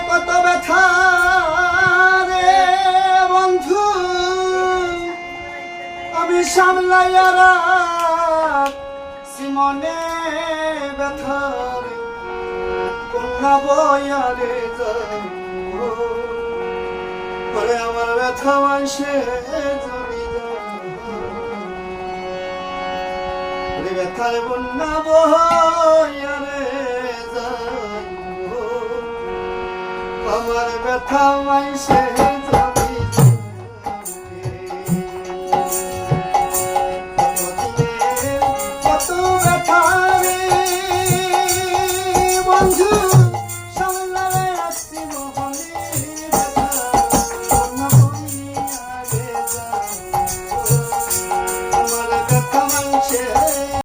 কত ব্যথা রে বন্ধু আমি সামলাইয়া সিমনে ব্যথা কন্যা বয়ারে পরে আমার ব্যথা মাসে ব্যথায় বন্যা বয়ারে আমার ব্যথা মাইসে কত